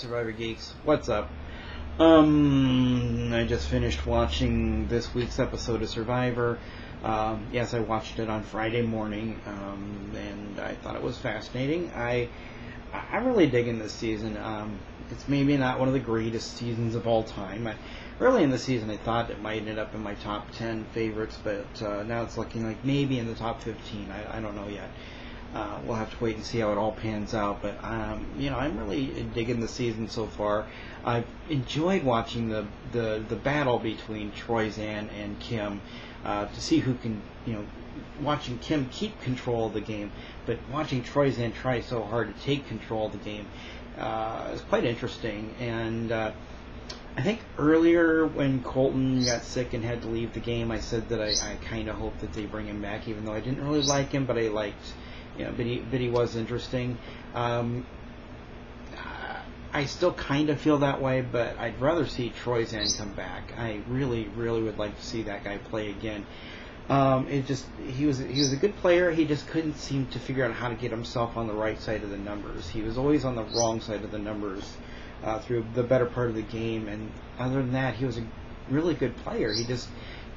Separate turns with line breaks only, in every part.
Survivor Geeks, what's up? I just finished watching this week's episode of Survivor. Yes, I watched it on Friday morning, and I thought it was fascinating. I'm really digging this season. It's maybe not one of the greatest seasons of all time. Early in the season, I thought it might end up in my top 10 favorites, but now it's looking like maybe in the top 15. I don't know yet. We'll have to wait and see how it all pans out. But I'm really digging the season so far. I've enjoyed watching the battle between Tarzan and Kim to see who can, watching Kim keep control of the game, but watching Tarzan try so hard to take control of the game is quite interesting. And I think earlier when Colton got sick and had to leave the game, I said that I kind of hoped that they bring him back, even though I didn't really like him, but I liked. But he was interesting. I still kind of feel that way, but I'd rather see Tarzan come back. I really, really would like to see that guy play again. He was a good player. He just couldn't seem to figure out how to get himself on the right side of the numbers. He was always on the wrong side of the numbers through the better part of the game. And other than that, he was a really good player. He just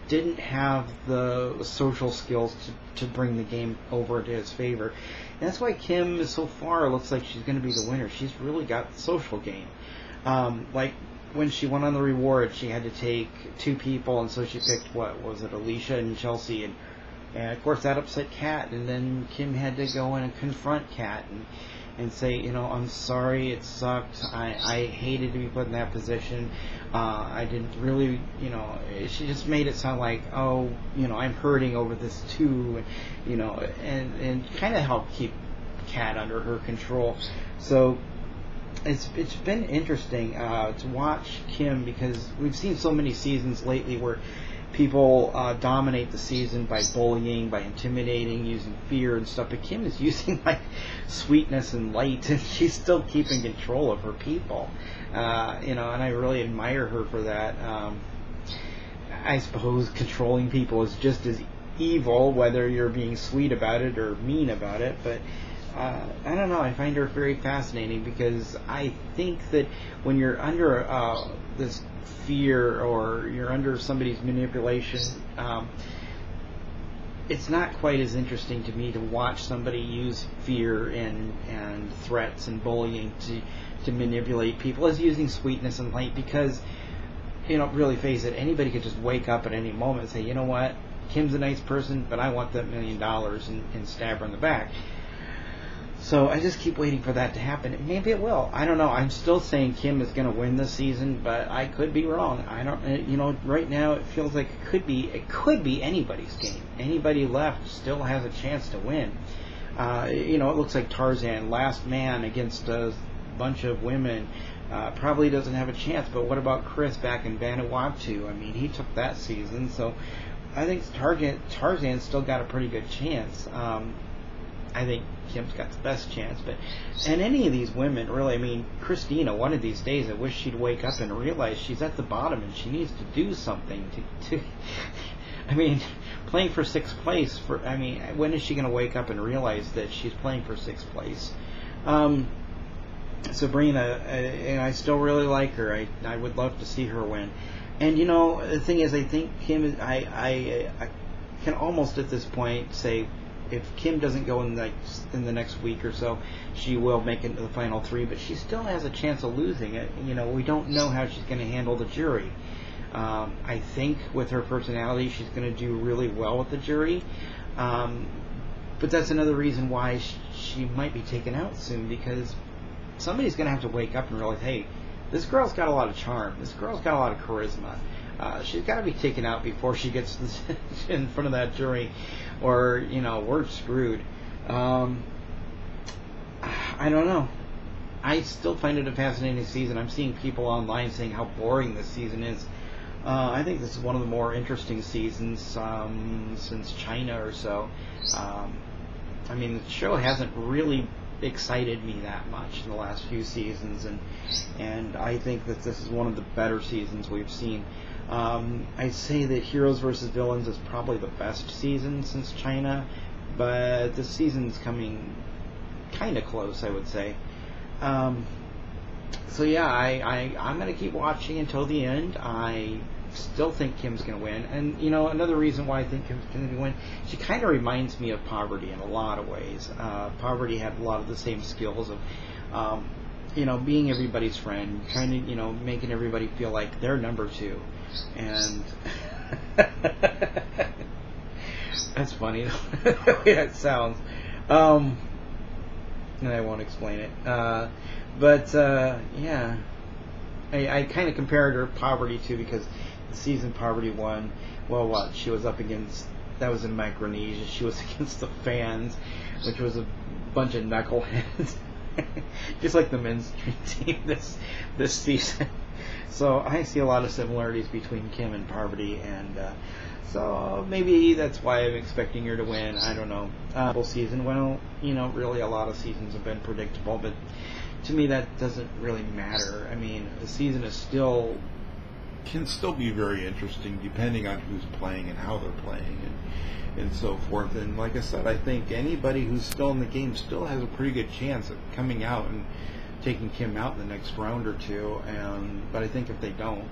didn't have the social skills to bring the game over to his favor. And that's why Kim, so far, looks like she's going to be the winner. She's really got the social game. Like when she went on the reward, she had to take two people, and so she picked, Alicia and Chelsea, and of course that upset Kat, and then Kim had to go in and confront Kat and say, I'm sorry, it sucked, I hated to be put in that position, I didn't really, she just made it sound like, I'm hurting over this too, and kind of helped keep Kat under her control. So it's been interesting to watch Kim, because we've seen so many seasons lately where people dominate the season by bullying, by intimidating, using fear and stuff. But Kim is using sweetness and light, and she's still keeping control of her people. And I really admire her for that. I suppose controlling people is just as evil, whether you're being sweet about it or mean about it. But I don't know. I find her very fascinating, because I think that when you're under this fear, or you're under somebody's manipulation, it's not quite as interesting to me to watch somebody use fear and threats and bullying to manipulate people as using sweetness and light, because really face it, anybody could just wake up at any moment and say, you know what, Kim's a nice person, but I want that $1 million and stab her in the back. So I just keep waiting for that to happen. Maybe it will. I don't know. I'm still saying Kim is going to win this season, but I could be wrong. I don't. Right now it feels like it could be anybody's game. Anybody left still has a chance to win. It looks like Tarzan, last man against a bunch of women, probably doesn't have a chance. But what about Chris back in Vanuatu? I mean, he took that season, so I think Tarzan's still got a pretty good chance. I think Kim's got the best chance, and any of these women, really, I mean, Christina, one of these days, I wish she'd wake up and realize she's at the bottom and she needs to do something to I mean, playing for sixth place, when is she going to wake up and realize that she's playing for sixth place? Sabrina, I still really like her. I would love to see her win. And, the thing is, I think Kim, I can almost at this point say, if Kim doesn't go in the next week or so, she will make it to the final three, but she still has a chance of losing it. We don't know how she's going to handle the jury. I think with her personality, she's going to do really well with the jury. But that's another reason why she might be taken out soon, because somebody's going to have to wake up and realize, hey, this girl's got a lot of charm. This girl's got a lot of charisma. She's got to be taken out before she gets in front of that jury, or we're screwed. I don't know. I still find it a fascinating season. I'm seeing people online saying how boring this season is. I think this is one of the more interesting seasons since China or so. The show hasn't really excited me that much in the last few seasons, and I think that this is one of the better seasons we've seen. I'd say that Heroes vs. Villains is probably the best season since China, but this season's coming kind of close, I would say. So yeah, I'm gonna keep watching until the end. I still think Kim's gonna win, and another reason why I think Kim's gonna win, she kind of reminds me of Poverty in a lot of ways. Poverty had a lot of the same skills of, being everybody's friend, kind of making everybody feel like they're number two, and that's funny the way that sounds. And I won't explain it. But yeah, I kind of compared her Poverty too, because the season Poverty won. Well, what she was up against, that was in Micronesia. She was against the Fans, which was a bunch of knuckleheads, just like the men's team this season. So I see a lot of similarities between Kim and Poverty, and so maybe that's why I'm expecting her to win. I don't know. Whole season, well, really a lot of seasons have been predictable, but to me that doesn't really matter. I mean, the season is
can still be very interesting depending on who's playing and how they're playing and so forth. And like I said, I think anybody who's still in the game still has a pretty good chance of coming out and taking Kim out in the next round or two. But I think if they don't,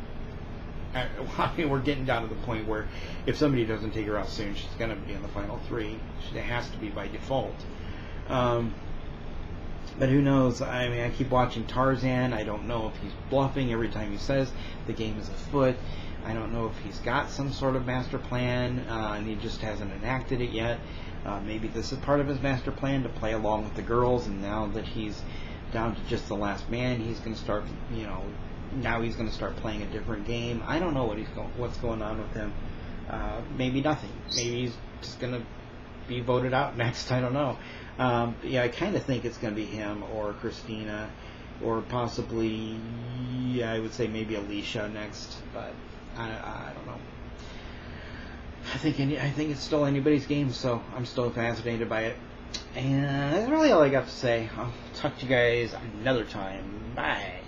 I mean, we're getting down to the point where if somebody doesn't take her out soon, she's going to be in the final three. It has to be by default. But who knows? I mean, I keep watching Tarzan. I don't know if he's bluffing every time he says the game is afoot. I don't know if he's got some sort of master plan and he just hasn't enacted it yet. Maybe this is part of his master plan to play along with the girls, and now that he's down to just the last man, he's going to start, now he's going to start playing a different game. I don't know what's going on with him. Maybe nothing. Maybe he's just going to be voted out next. I don't know. I kind of think it's going to be him or Christina, or possibly, I would say maybe Alicia next, but I don't know. I think it's still anybody's game, so I'm still fascinated by it. And that's really all I got to say. I'll talk to you guys another time. Bye.